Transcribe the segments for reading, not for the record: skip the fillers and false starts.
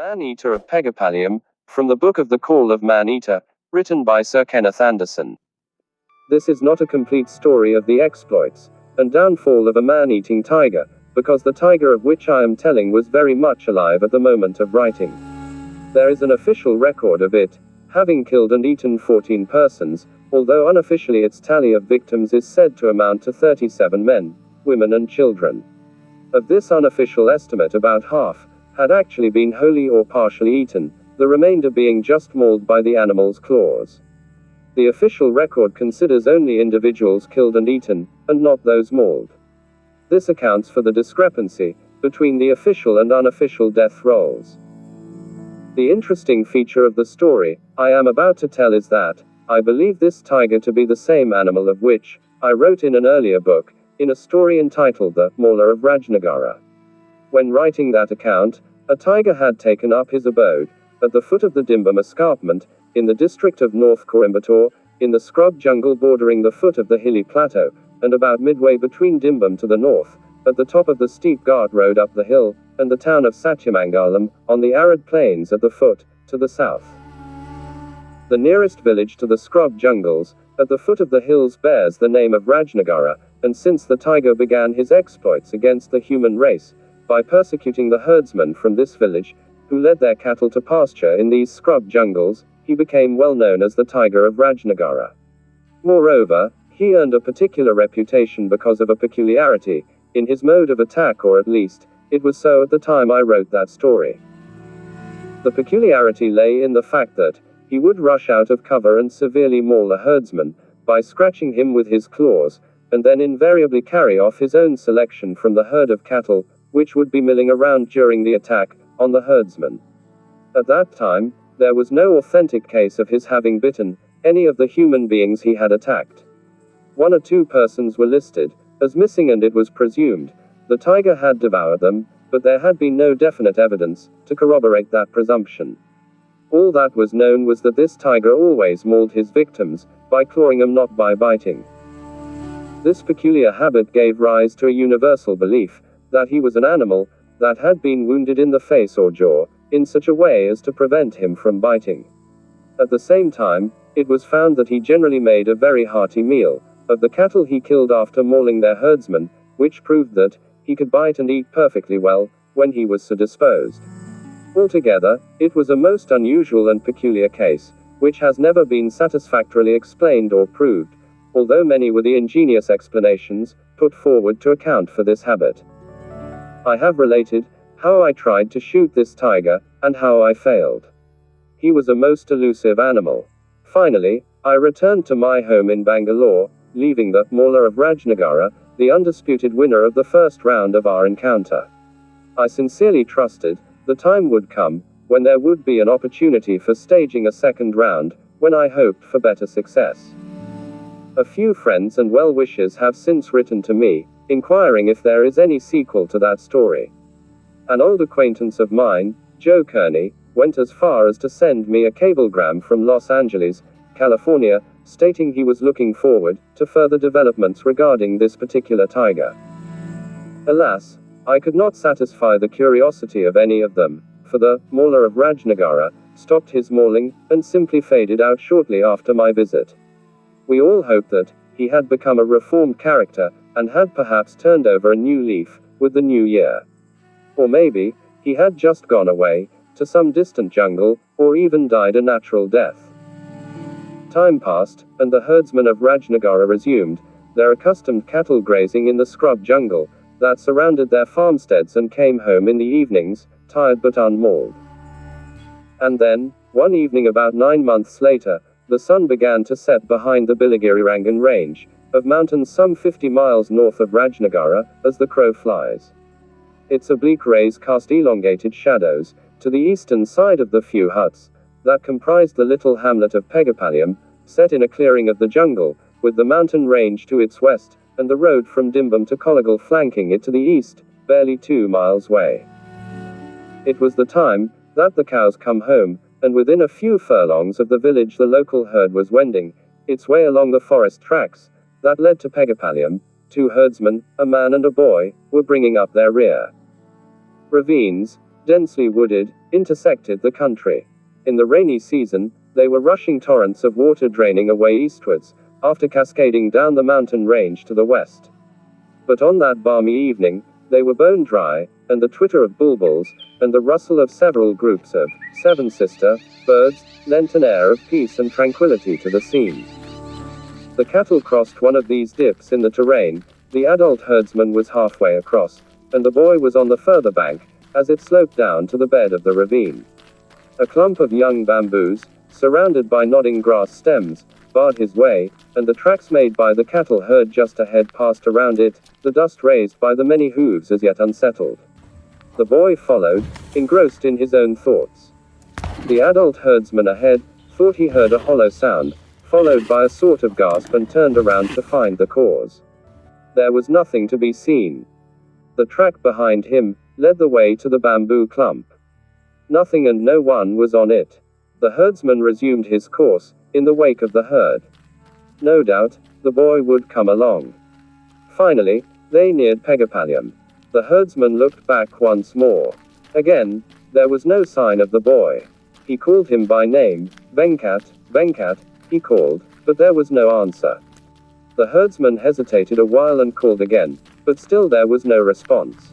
Man-Eater of Pegepalyam, from the Book of the Call of Man-Eater, written by Sir Kenneth Anderson. This is not a complete story of the exploits and downfall of a man-eating tiger, because the tiger of which I am telling was very much alive at the moment of writing. There is an official record of it, having killed and eaten 14 persons, although unofficially its tally of victims is said to amount to 37 men, women and children. Of this unofficial estimate, about half had actually been wholly or partially eaten, the remainder being just mauled by the animal's claws. The official record considers only individuals killed and eaten, and not those mauled. This accounts for the discrepancy between the official and unofficial death rolls. The interesting feature of the story I am about to tell is that I believe this tiger to be the same animal of which I wrote in an earlier book, in a story entitled The Mauler of Rajnagara. When writing that account, a tiger had taken up his abode at the foot of the Dimbam escarpment, in the district of North Coimbatore, in the scrub jungle bordering the foot of the hilly plateau, and about midway between Dimbam to the north, at the top of the steep guard road up the hill, and the town of Satyamangalam, on the arid plains at the foot, to the south. The nearest village to the scrub jungles, at the foot of the hills, bears the name of Rajnagara, and since the tiger began his exploits against the human race, by persecuting the herdsmen from this village, who led their cattle to pasture in these scrub jungles, he became well known as the Tiger of Rajnagara. Moreover, he earned a particular reputation because of a peculiarity in his mode of attack, or at least, it was so at the time I wrote that story. The peculiarity lay in the fact that he would rush out of cover and severely maul a herdsman by scratching him with his claws, and then invariably carry off his own selection from the herd of cattle, which would be milling around during the attack on the herdsman. At that time, there was no authentic case of his having bitten any of the human beings he had attacked. 1 or 2 persons were listed as missing, and it was presumed the tiger had devoured them, but there had been no definite evidence to corroborate that presumption. All that was known was that this tiger always mauled his victims by clawing them, not by biting. This peculiar habit gave rise to a universal belief that he was an animal that had been wounded in the face or jaw, in such a way as to prevent him from biting. At the same time, it was found that he generally made a very hearty meal of the cattle he killed after mauling their herdsmen, which proved that he could bite and eat perfectly well when he was so disposed. Altogether, it was a most unusual and peculiar case, which has never been satisfactorily explained or proved, although many were the ingenious explanations put forward to account for this habit. I have related how I tried to shoot this tiger, and how I failed. He was a most elusive animal. Finally, I returned to my home in Bangalore, leaving the Mauler of Rajnagara the undisputed winner of the first round of our encounter. I sincerely trusted the time would come when there would be an opportunity for staging a second round, when I hoped for better success. A few friends and well-wishers have since written to me, inquiring if there is any sequel to that story. An old acquaintance of mine, Joe Kearney, went as far as to send me a cablegram from Los Angeles, California, stating he was looking forward to further developments regarding this particular tiger. Alas, I could not satisfy the curiosity of any of them, for the Mauler of Rajnagara stopped his mauling and simply faded out shortly after my visit. We all hoped that he had become a reformed character and had perhaps turned over a new leaf with the new year. Or maybe he had just gone away to some distant jungle, or even died a natural death. Time passed, and the herdsmen of Rajnagara resumed their accustomed cattle grazing in the scrub jungle that surrounded their farmsteads, and came home in the evenings, tired but unmauled. And then, one evening about 9 months later, the sun began to set behind the Bilagirirangan range of mountains some 50 miles north of Rajnagara, as the crow flies. Its oblique rays cast elongated shadows to the eastern side of the few huts that comprised the little hamlet of Pegepalyam, set in a clearing of the jungle, with the mountain range to its west, and the road from Dimbam to Kollegal flanking it to the east, barely 2 miles away. It was the time that the cows come home, and within a few furlongs of the village the local herd was wending its way along the forest tracks that led to Pegepalyam. 2 herdsmen, a man and a boy, were bringing up their rear. Ravines, densely wooded, intersected the country. In the rainy season, they were rushing torrents of water draining away eastwards, after cascading down the mountain range to the west. But on that balmy evening, they were bone dry, and the twitter of bulbuls, and the rustle of several groups of seven-sister birds, lent an air of peace and tranquility to the scene. The cattle crossed one of these dips in the terrain, the adult herdsman was halfway across, and the boy was on the further bank, as it sloped down to the bed of the ravine. A clump of young bamboos, surrounded by nodding grass stems, barred his way, and the tracks made by the cattle herd just ahead passed around it, the dust raised by the many hooves as yet unsettled. The boy followed, engrossed in his own thoughts. The adult herdsman ahead thought he heard a hollow sound, followed by a sort of gasp, and turned around to find the cause. There was nothing to be seen. The track behind him led the way to the bamboo clump. Nothing and no one was on it. The herdsman resumed his course, in the wake of the herd. No doubt, the boy would come along. Finally, they neared Pegepalyam. The herdsman looked back once more. Again, there was no sign of the boy. He called him by name, Venkat, Venkat, he called, but there was no answer. The herdsman hesitated a while and called again, but still there was no response.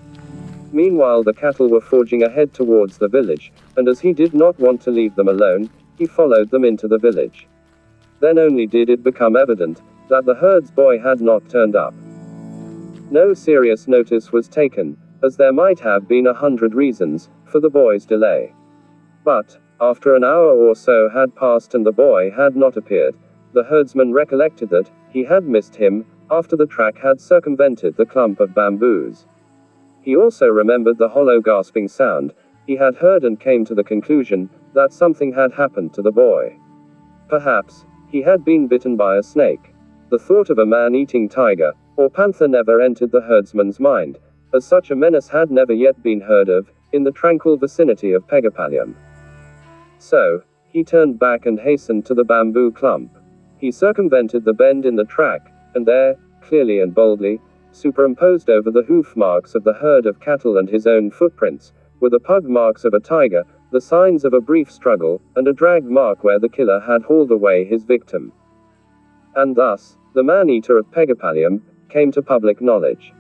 Meanwhile the cattle were forging ahead towards the village, and as he did not want to leave them alone, he followed them into the village. Then only did it become evident that the herd's boy had not turned up. No serious notice was taken, as there might have been 100 reasons for the boy's delay. But, after an hour or so had passed and the boy had not appeared, the herdsman recollected that he had missed him after the track had circumvented the clump of bamboos. He also remembered the hollow gasping sound he had heard and came to the conclusion that something had happened to the boy. Perhaps he had been bitten by a snake. The thought of a man-eating tiger or panther never entered the herdsman's mind, as such a menace had never yet been heard of in the tranquil vicinity of Pegepalyam. So, he turned back and hastened to the bamboo clump. He circumvented the bend in the track, and there, clearly and boldly, superimposed over the hoof marks of the herd of cattle and his own footprints, were the pug marks of a tiger, the signs of a brief struggle, and a drag mark where the killer had hauled away his victim. And thus, the man-eater of Pegepalyam came to public knowledge.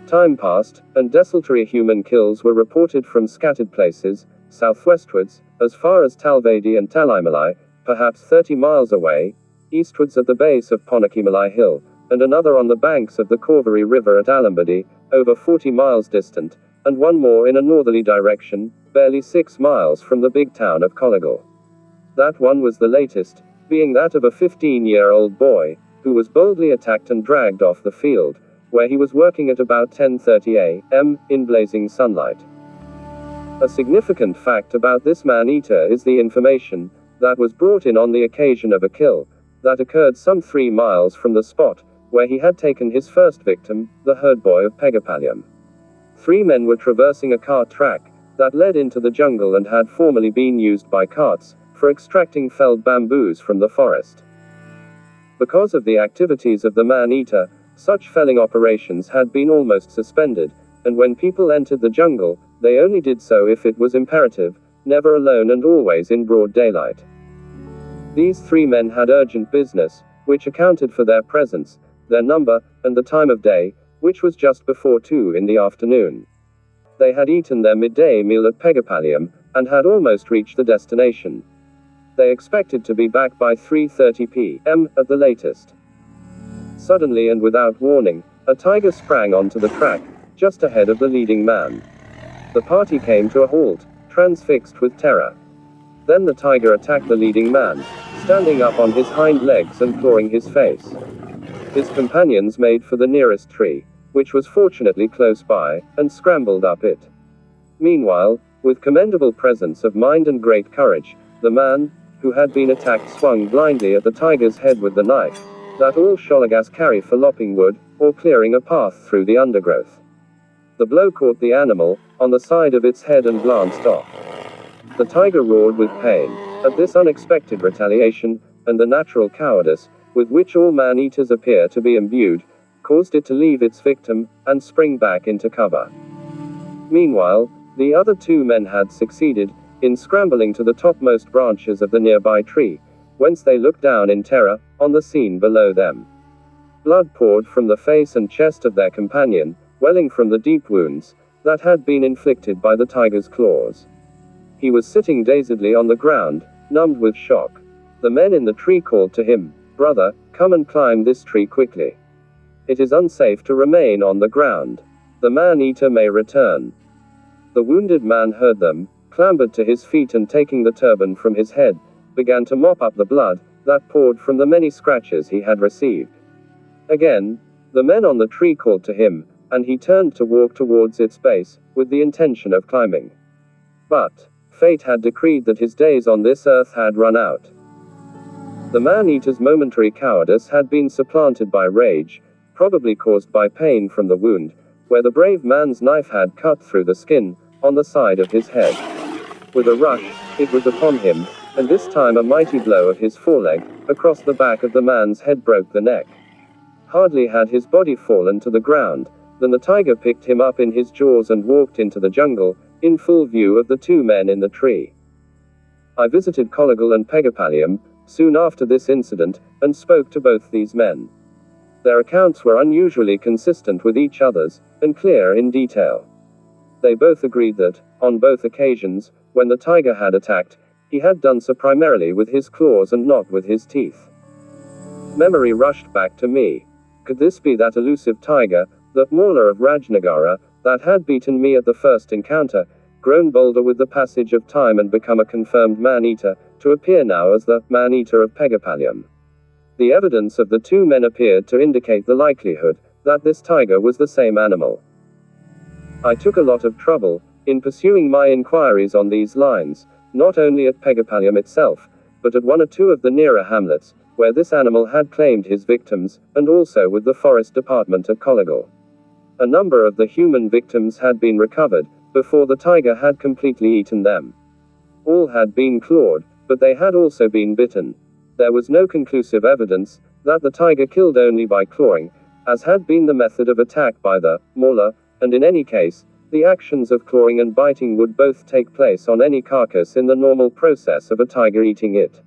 Time passed, and desultory human kills were reported from scattered places, southwestwards, as far as Talvadi and Talimalai, perhaps 30 miles away, eastwards at the base of Ponakimalai Hill, and another on the banks of the Corvary River at Alambadi, over 40 miles distant, and one more in a northerly direction, barely 6 miles from the big town of Kollegal. That one was the latest, being that of a 15-year-old boy, who was boldly attacked and dragged off the field, where he was working at about 10:30 a.m., in blazing sunlight. A significant fact about this man-eater is the information that was brought in on the occasion of a kill that occurred some 3 miles from the spot where he had taken his first victim, the herd boy of Pegepalyam. 3 men were traversing a cart track that led into the jungle and had formerly been used by carts for extracting felled bamboos from the forest. Because of the activities of the man-eater, such felling operations had been almost suspended, and when people entered the jungle, they only did so if it was imperative, never alone and always in broad daylight. These 3 men had urgent business, which accounted for their presence, their number, and the time of day, which was just before 2 in the afternoon. They had eaten their midday meal at Pegepalyam, and had almost reached the destination. They expected to be back by 3:30 p.m. at the latest. Suddenly and without warning, a tiger sprang onto the track, just ahead of the leading man. The party came to a halt, transfixed with terror. Then the tiger attacked the leading man, standing up on his hind legs and clawing his face. His companions made for the nearest tree, which was fortunately close by, and scrambled up it. Meanwhile, with commendable presence of mind and great courage, the man who had been attacked swung blindly at the tiger's head with the knife that all Sholagas carry for lopping wood, or clearing a path through the undergrowth. The blow caught the animal on the side of its head and glanced off. The tiger roared with pain at this unexpected retaliation, and the natural cowardice with which all man-eaters appear to be imbued caused it to leave its victim and spring back into cover. Meanwhile, The other two men had succeeded in scrambling to the topmost branches of the nearby tree, whence they looked down in terror on the scene below them. Blood poured from the face and chest of their companion, welling from the deep wounds that had been inflicted by the tiger's claws. He was sitting dazedly on the ground, numbed with shock. The men in the tree called to him, "Brother, come and climb this tree quickly. It is unsafe to remain on the ground. The man-eater may return." The wounded man heard them, clambered to his feet, and taking the turban from his head, began to mop up the blood that poured from the many scratches he had received. Again, the men on the tree called to him, and he turned to walk towards its base, with the intention of climbing. But fate had decreed that his days on this earth had run out. The man-eater's momentary cowardice had been supplanted by rage, probably caused by pain from the wound, where the brave man's knife had cut through the skin, on the side of his head. With a rush, it was upon him, and this time a mighty blow of his foreleg, across the back of the man's head, broke the neck. Hardly had his body fallen to the ground, than the tiger picked him up in his jaws and walked into the jungle, in full view of the two men in the tree. I visited Kollegal and Pegepalyam soon after this incident, and spoke to both these men. Their accounts were unusually consistent with each other's, and clear in detail. They both agreed that, on both occasions, when the tiger had attacked, he had done so primarily with his claws and not with his teeth. Memory rushed back to me. Could this be that elusive tiger, the mauler of Rajnagara, that had beaten me at the first encounter, grown bolder with the passage of time and become a confirmed man-eater, to appear now as the man-eater of Pegepalyam? The evidence of the two men appeared to indicate the likelihood that this tiger was the same animal. I took a lot of trouble in pursuing my inquiries on these lines, not only at Pegepalyam itself, but at one or two of the nearer hamlets, where this animal had claimed his victims, and also with the forest department at Kollegal. A number of the human victims had been recovered, before the tiger had completely eaten them. All had been clawed, but they had also been bitten. There was no conclusive evidence that the tiger killed only by clawing, as had been the method of attack by the mauler, and in any case, the actions of clawing and biting would both take place on any carcass in the normal process of a tiger eating it.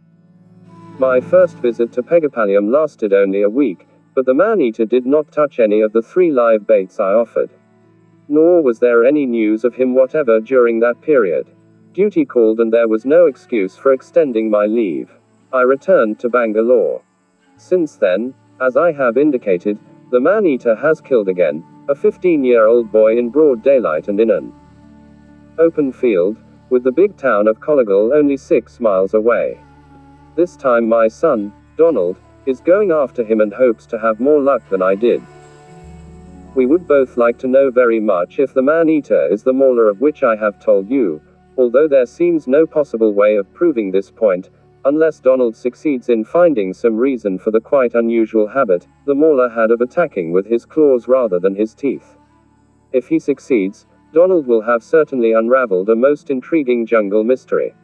My first visit to Pegepalyam lasted only a week, but the man-eater did not touch any of the 3 live baits I offered. Nor was there any news of him whatever during that period. Duty called, and there was no excuse for extending my leave. I returned to Bangalore. Since then, as I have indicated, the man-eater has killed again, a 15-year-old boy in broad daylight and in an open field, with the big town of Kollegal only 6 miles away. This time my son, Donald, is going after him and hopes to have more luck than I did. We would both like to know very much if the man-eater is the mauler of which I have told you, although there seems no possible way of proving this point, unless Donald succeeds in finding some reason for the quite unusual habit the mauler had of attacking with his claws rather than his teeth. If he succeeds, Donald will have certainly unraveled a most intriguing jungle mystery.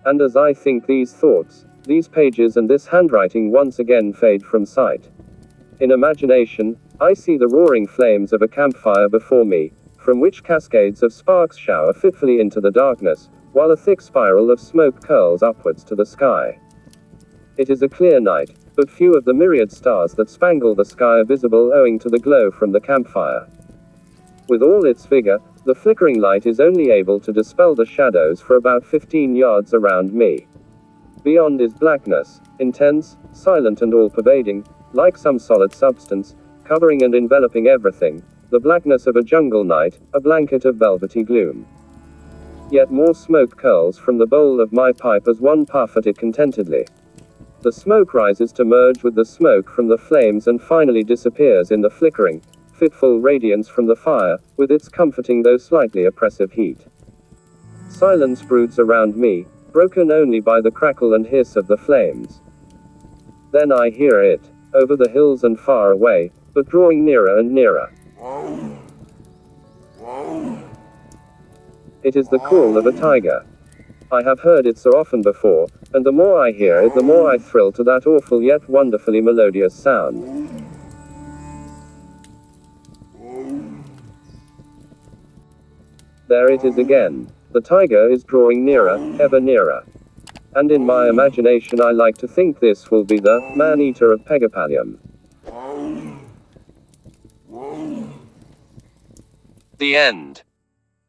And as I think these thoughts, these pages and this handwriting once again fade from sight. In imagination, I see the roaring flames of a campfire before me, from which cascades of sparks shower fitfully into the darkness, while a thick spiral of smoke curls upwards to the sky. It is a clear night, but few of the myriad stars that spangle the sky are visible owing to the glow from the campfire. With all its vigor, the flickering light is only able to dispel the shadows for about 15 yards around me. Beyond is blackness, intense, silent and all-pervading, like some solid substance, covering and enveloping everything, the blackness of a jungle night, a blanket of velvety gloom. Yet more smoke curls from the bowl of my pipe as one puff at it contentedly. The smoke rises to merge with the smoke from the flames and finally disappears in the flickering, fitful radiance from the fire, with its comforting though slightly oppressive heat. Silence broods around me, broken only by the crackle and hiss of the flames. Then I hear it, over the hills and far away, but drawing nearer and nearer. It is the call of a tiger. I have heard it so often before, and the more I hear it, the more I thrill to that awful yet wonderfully melodious sound. There it is again. The tiger is drawing nearer, ever nearer. And in my imagination I like to think this will be the man-eater of Pegepalyam. The end.